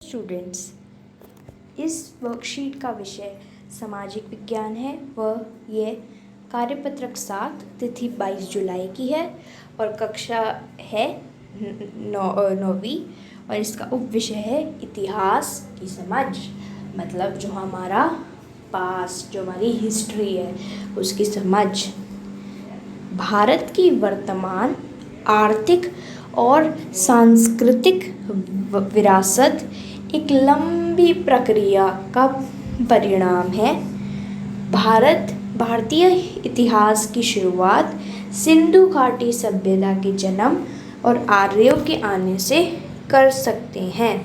Students, इस worksheet का विषय सामाजिक विज्ञान है व ये कार्यपत्रक 7 तिथि 22 जुलाई की है और कक्षा है नौवीं और इसका उप विषय है इतिहास की समझ। मतलब जो हमारा पास्ट, जो हमारी हिस्ट्री है उसकी समझ। भारत की वर्तमान आर्थिक और सांस्कृतिक विरासत एक लंबी प्रक्रिया का परिणाम है। भारतीय इतिहास की शुरुआत सिंधु घाटी सभ्यता के जन्म और आर्यों के आने से कर सकते हैं।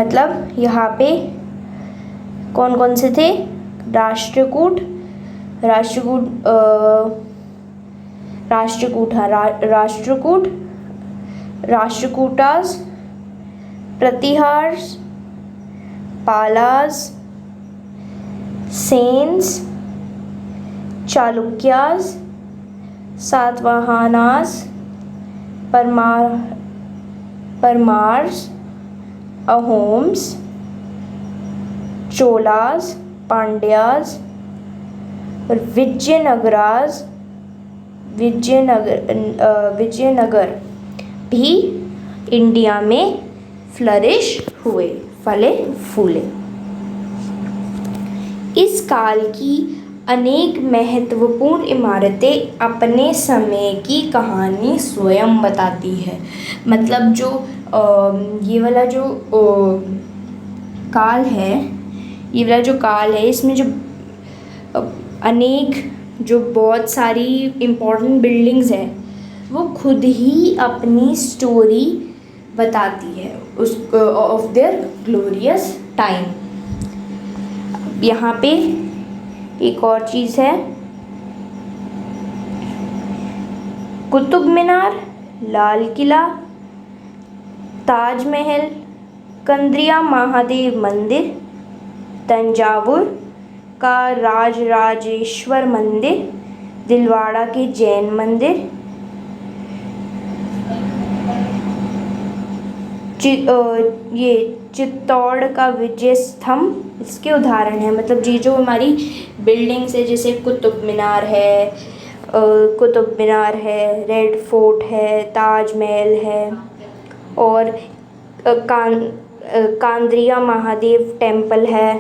मतलब यहाँ पे कौन कौन से थे? राष्ट्रकूट, राष्ट्रकूटास, प्रतिहार्स, पालास, सेन्स, चालुक्यास, सातवाहनास, परमार्स, अहोम्स, चोलास, पांड्यास और विजयनगर भी इंडिया में फ्लरिश हुए, फले फूले। इस काल की अनेक महत्वपूर्ण इमारतें अपने समय की कहानी स्वयं बताती है। मतलब जो ये वाला जो काल है, इसमें जो अनेक जो बहुत सारी इम्पोर्टेंट बिल्डिंग्स हैं वो खुद ही अपनी स्टोरी बताती है उस ऑफ देयर ग्लोरियस टाइम। यहाँ पे एक और चीज़ है, कुतुब मीनार, लाल किला, ताजमहल, कंद्रिया महादेव मंदिर, तंजावुर का राजराजेश्वर मंदिर, दिलवाड़ा के जैन मंदिर, ये चित्तौड़ का विजय स्तंभ इसके उदाहरण है। मतलब ये जो हमारी बिल्डिंग्स है, जैसे कुतुब मीनार है, रेड फोर्ट है, ताजमहल है और कांद्रिया महादेव टेम्पल है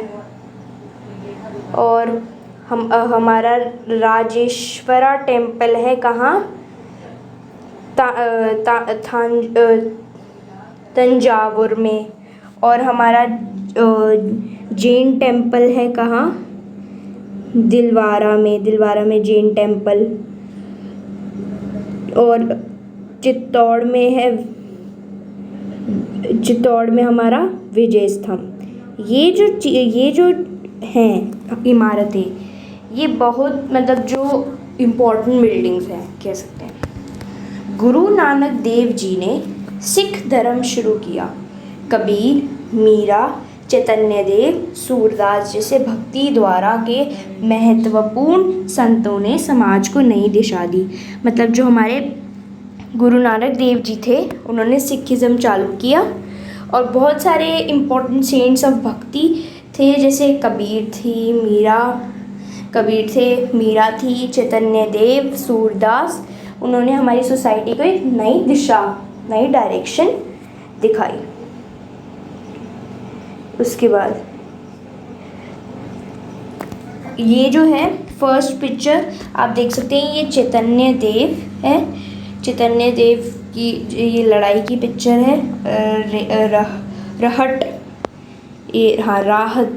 और हमारा राजेश्वरा टेम्पल है कहाँ? तंजावुर में। और हमारा जैन टेम्पल है कहाँ? दिलवाड़ा में जैन टेम्पल। और चित्तौड़ में हमारा विजय स्तंभ। ये जो हैं इमारतें, ये बहुत मतलब जो इम्पोर्टेंट बिल्डिंग्स हैं कह सकते हैं। गुरु नानक देव जी ने सिख धर्म शुरू किया। कबीर, मीरा, चैतन्य देव, सूरदास जैसे भक्ति द्वारा के महत्वपूर्ण संतों ने समाज को नई दिशा दी। मतलब जो हमारे गुरु नानक देव जी थे उन्होंने सिखिज़म चालू किया और बहुत सारे इम्पोर्टेंट सेंट्स ऑफ भक्ति थे, जैसे कबीर थे, मीरा थी, चैतन्य देव, सूरदास। उन्होंने हमारी सोसाइटी को एक नई दिशा, नई डायरेक्शन दिखाई। उसके बाद ये जो है फर्स्ट पिक्चर आप देख सकते हैं, ये चैतन्य देव है। चैतन्य देव की ये लड़ाई की पिक्चर है।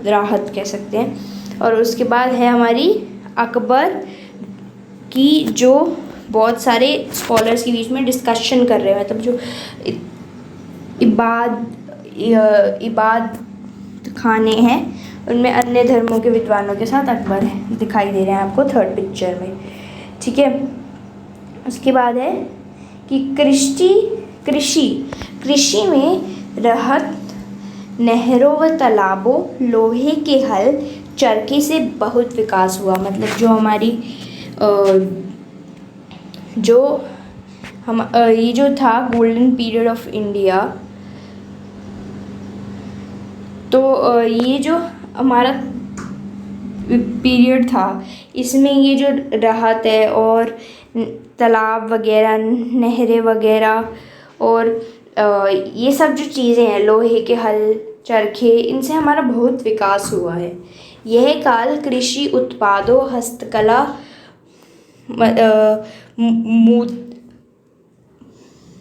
राहत कह सकते हैं। और उसके बाद है हमारी अकबर की, जो बहुत सारे स्कॉलर्स के बीच में डिस्कशन कर रहे हैं। मतलब जो इबाद खाने हैं उनमें अन्य धर्मों के विद्वानों के साथ अकबर दिखाई दे रहे हैं आपको थर्ड पिक्चर में, ठीक है। उसके बाद है कि कृषि में रहत, नहरों व तालाबों, लोहे के हल, चरखे से बहुत विकास हुआ। मतलब जो हमारी ये जो था गोल्डन पीरियड ऑफ इंडिया, तो ये जो हमारा पीरियड था इसमें ये जो राहत है और तालाब वगैरह, नहरें वगैरह और ये सब जो चीज़ें हैं, लोहे के हल, चरखे, इनसे हमारा बहुत विकास हुआ है। यह काल कृषि उत्पादों, हस्तकला,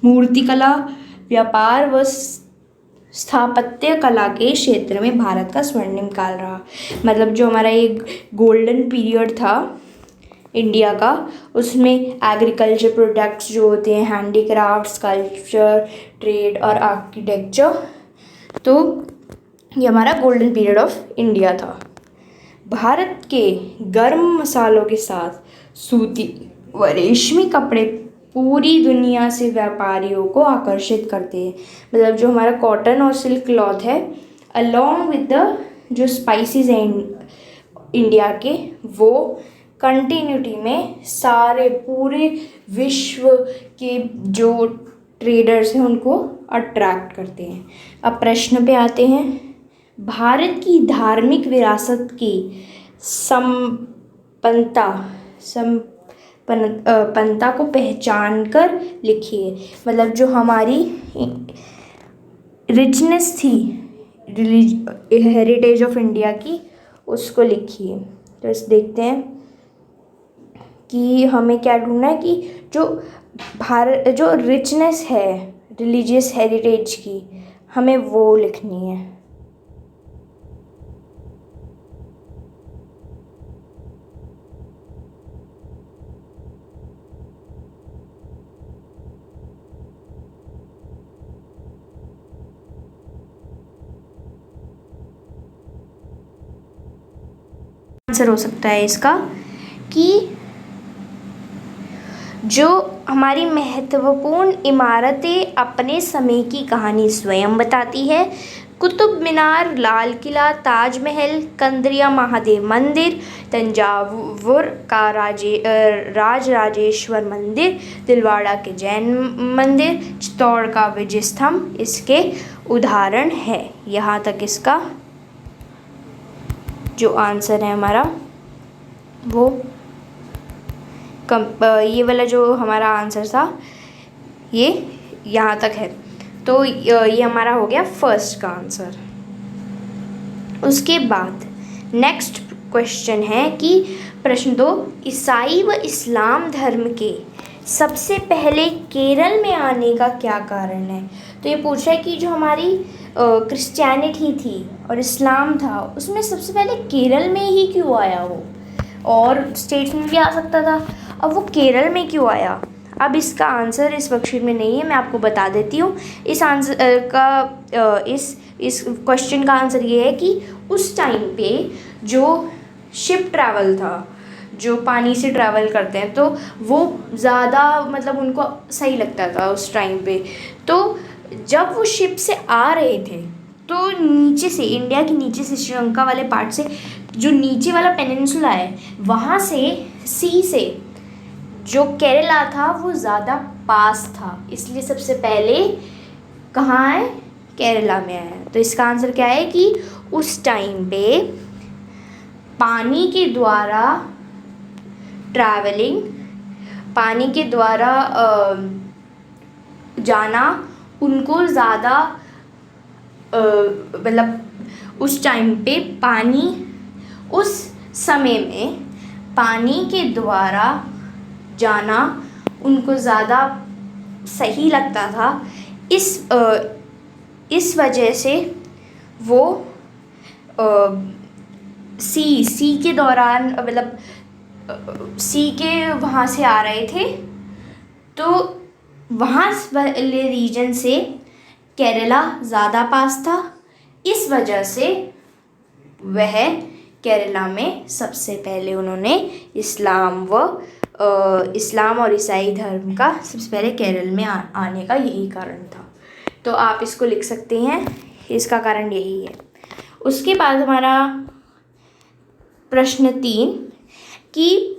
मूर्तिकला, व्यापार व स्थापत्य कला के क्षेत्र में भारत का स्वर्णिम काल रहा। मतलब जो हमारा ये गोल्डन पीरियड था इंडिया का, उसमें एग्रीकल्चर प्रोडक्ट्स जो होते हैं, हैंडीक्राफ्ट्स, कल्चर, ट्रेड और आर्किटेक्चर, तो ये हमारा गोल्डन पीरियड ऑफ इंडिया था। भारत के गर्म मसालों के साथ सूती व रेशमी कपड़े पूरी दुनिया से व्यापारियों को आकर्षित करते हैं। मतलब जो हमारा कॉटन और सिल्क क्लॉथ है, अलॉन्ग विद द जो स्पाइसेस हैं इंडिया के, वो कंटिन्यूटी में सारे पूरे विश्व के जो ट्रेडर्स हैं उनको अट्रैक्ट करते हैं। अब प्रश्न पे आते हैं। भारत की धार्मिक विरासत की संपन्नता को पहचान कर लिखिए। मतलब जो हमारी रिचनेस थी हेरिटेज ऑफ इंडिया की, उसको लिखिए। तो इस देखते हैं कि हमें क्या ढूंढना है कि जो रिचनेस है रिलीजियस हेरिटेज की, हमें वो लिखनी है। आंसर हो सकता है इसका कि जो हमारी महत्वपूर्ण इमारतें अपने समय की कहानी स्वयं बताती है। कुतुब मीनार, लाल किला, ताजमहल, कंदरिया महादेव मंदिर, तंजावुर का राजराजेश्वर मंदिर, दिलवाड़ा के जैन मंदिर, चित्तौड़ का विजय स्तंभ इसके उदाहरण है। यहाँ तक इसका जो आंसर है हमारा वो ये वाला जो हमारा आंसर था ये यहाँ तक है। तो ये हमारा हो गया फर्स्ट का आंसर। उसके बाद नेक्स्ट क्वेश्चन है कि प्रश्न 2, ईसाई व इस्लाम धर्म के सबसे पहले केरल में आने का क्या कारण है। तो ये पूछा है कि जो हमारी क्रिश्चियनिटी थी और इस्लाम था, उसमें सबसे पहले केरल में ही क्यों आया वो, और स्टेट्स में भी आ सकता था, अब वो केरल में क्यों आया। अब इसका आंसर इस वर्कशीट में नहीं है, मैं आपको बता देती हूँ। इस आंसर का इस क्वेश्चन का आंसर ये है कि उस टाइम पे जो शिप ट्रैवल था, जो पानी से ट्रैवल करते हैं, तो वो ज़्यादा मतलब उनको सही लगता था उस टाइम पे। तो जब वो शिप से आ रहे थे तो नीचे से, इंडिया के नीचे से, श्रीलंका वाले पार्ट से, जो नीचे वाला पेनिनसुला है, वहाँ से सी से जो केरला था वो ज़्यादा पास था, इसलिए सबसे पहले कहाँ है, केरला में आया। तो इसका आंसर क्या है कि उस टाइम पे पानी के द्वारा ट्रैवलिंग, पानी के द्वारा जाना उनको ज़्यादा मतलब उस टाइम पे पानी, उस समय में पानी के द्वारा जाना उनको ज़्यादा सही लगता था। इस वजह से वो सी के दौरान मतलब सी के वहाँ से आ रहे थे, तो वहाँ वाले रीजन से केरला ज़्यादा पास था, इस वजह से वह केरला में सबसे पहले उन्होंने इस्लाम और ईसाई धर्म का सबसे पहले केरल में आने का यही कारण था। तो आप इसको लिख सकते हैं, इसका कारण यही है। उसके बाद हमारा प्रश्न 3 कि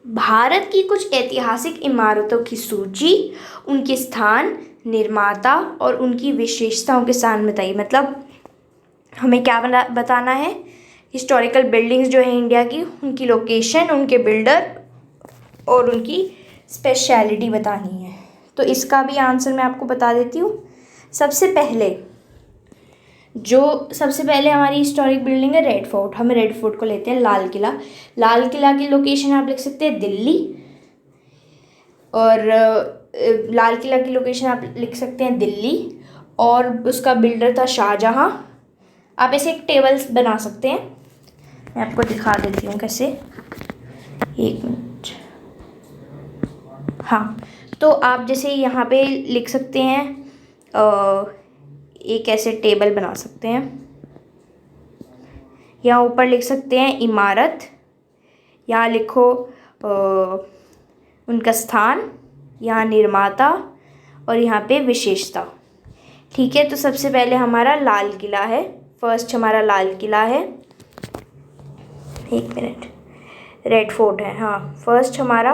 भारत की कुछ ऐतिहासिक इमारतों की सूची, उनके स्थान, निर्माता और उनकी विशेषताओं के साथ बताइए। मतलब हमें क्या बताना है, हिस्टोरिकल बिल्डिंग्स जो है इंडिया की, उनकी लोकेशन, उनके बिल्डर और उनकी स्पेशलिटी बतानी है। तो इसका भी आंसर मैं आपको बता देती हूँ। सबसे पहले हमारी हिस्टोरिक बिल्डिंग है रेड फोर्ट। हम रेड फोर्ट को लेते हैं। लाल किला की लोकेशन आप लिख सकते हैं दिल्ली, और लाल किला की लोकेशन आप लिख सकते हैं दिल्ली, और उसका बिल्डर था शाहजहाँ। आप ऐसे एक टेबल बना सकते हैं, मैं आपको दिखा देती हूँ कैसे, एक मिनट। हाँ, तो आप जैसे यहाँ पे लिख सकते हैं, एक ऐसे टेबल बना सकते हैं। यहाँ ऊपर लिख सकते हैं इमारत, यहाँ लिखो उनका स्थान, यहाँ निर्माता और यहाँ पे विशेषता। ठीक है, तो सबसे पहले हमारा लाल किला है। फर्स्ट हमारा लाल किला है, एक मिनट, रेड फोर्ट है, हाँ। फर्स्ट हमारा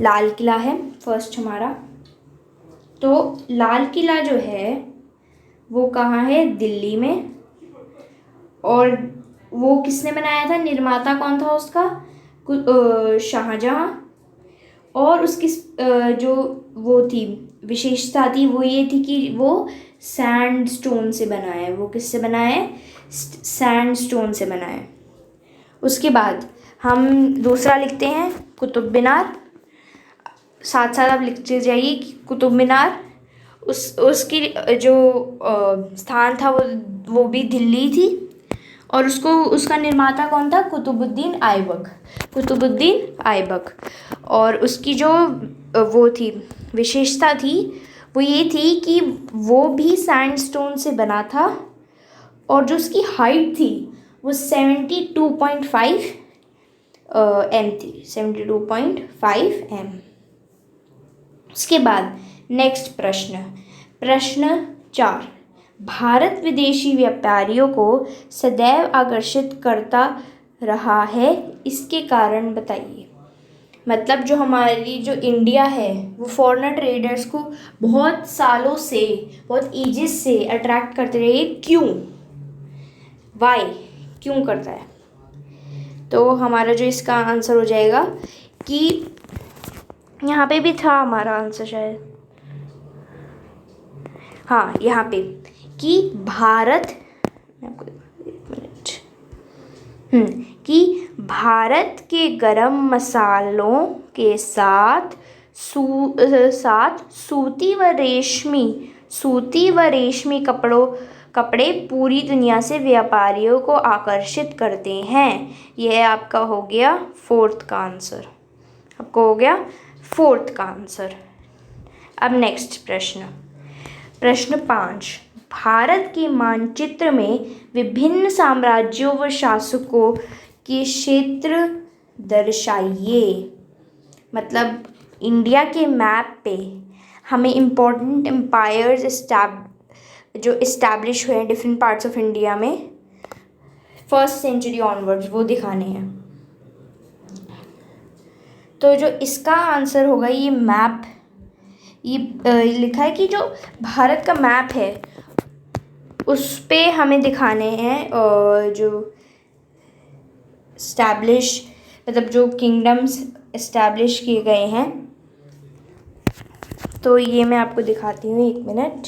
लाल किला है फर्स्ट हमारा। तो लाल किला जो है वो कहाँ है? दिल्ली में। और वो किसने बनाया था? निर्माता कौन था उसका? शाहजहां। और उसकी जो वो थी विशेषता थी वो ये थी कि वो सैंडस्टोन से बना है। वो किससे बना है? सैंडस्टोन से बना है। उसके बाद हम दूसरा लिखते हैं कुतुब मीनार। साथ साथ आप लिखते जाइए कि कुतुब मीनार उसकी जो स्थान था वो भी दिल्ली थी। और उसका निर्माता कौन था? कुतुबुद्दीन ऐबक। कुतुबुद्दीन ऐबक। और उसकी जो वो थी विशेषता थी वो ये थी कि वो भी सैंडस्टोन से बना था। और जो उसकी हाइट थी वो 72.5 एम थी, 72.5 एम। उसके बाद नेक्स्ट प्रश्न 4, भारत विदेशी व्यापारियों को सदैव आकर्षित करता रहा है, इसके कारण बताइए। मतलब जो हमारी जो इंडिया है वो फॉरेनर ट्रेडर्स को बहुत सालों से, बहुत एजेस से अट्रैक्ट करते रहे। क्यों? वाई? क्यों करता है? तो हमारा जो इसका आंसर हो जाएगा कि यहाँ पे भी था हमारा आंसर शायद, हाँ यहाँ पे, कि भारत, एक मिनट, कि भारत के गरम मसालों के साथ सूती व रेशमी कपड़े पूरी दुनिया से व्यापारियों को आकर्षित करते हैं। यह आपका हो गया फोर्थ का आंसर। आपको हो गया फोर्थ का आंसर। अब नेक्स्ट प्रश्न 5, भारत के मानचित्र में विभिन्न साम्राज्यों व शासकों के क्षेत्र दर्शाइए। मतलब इंडिया के मैप पे हमें इम्पोर्टेंट एम्पायर्स जो इस्टेब्लिश हुए हैं डिफरेंट पार्ट्स ऑफ इंडिया में फर्स्ट सेंचुरी ऑनवर्ड्स, वो दिखाने हैं। तो जो इसका आंसर होगा ये मैप, ये लिखा है कि जो भारत का मैप है उस पे हमें दिखाने हैं जो मतलब जो किंगडम्स इस्टेब्लिश किए गए हैं। तो ये मैं आपको दिखाती हूँ, एक मिनट।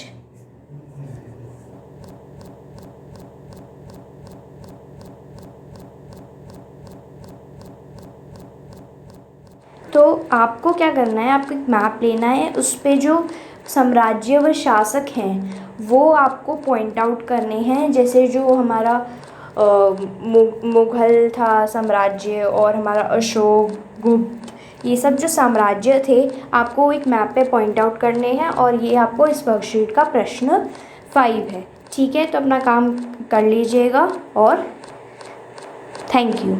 तो आपको क्या करना है, आपको एक मैप लेना है, उस पे जो साम्राज्य व शासक हैं वो आपको पॉइंट आउट करने हैं। जैसे जो हमारा मुग़ल था साम्राज्य और हमारा अशोक, गुप्त, ये सब जो साम्राज्य थे आपको एक मैप पे पॉइंट आउट करने हैं। और ये आपको इस वर्कशीट का प्रश्न 5 है। ठीक है, तो अपना काम कर लीजिएगा और थैंक यू।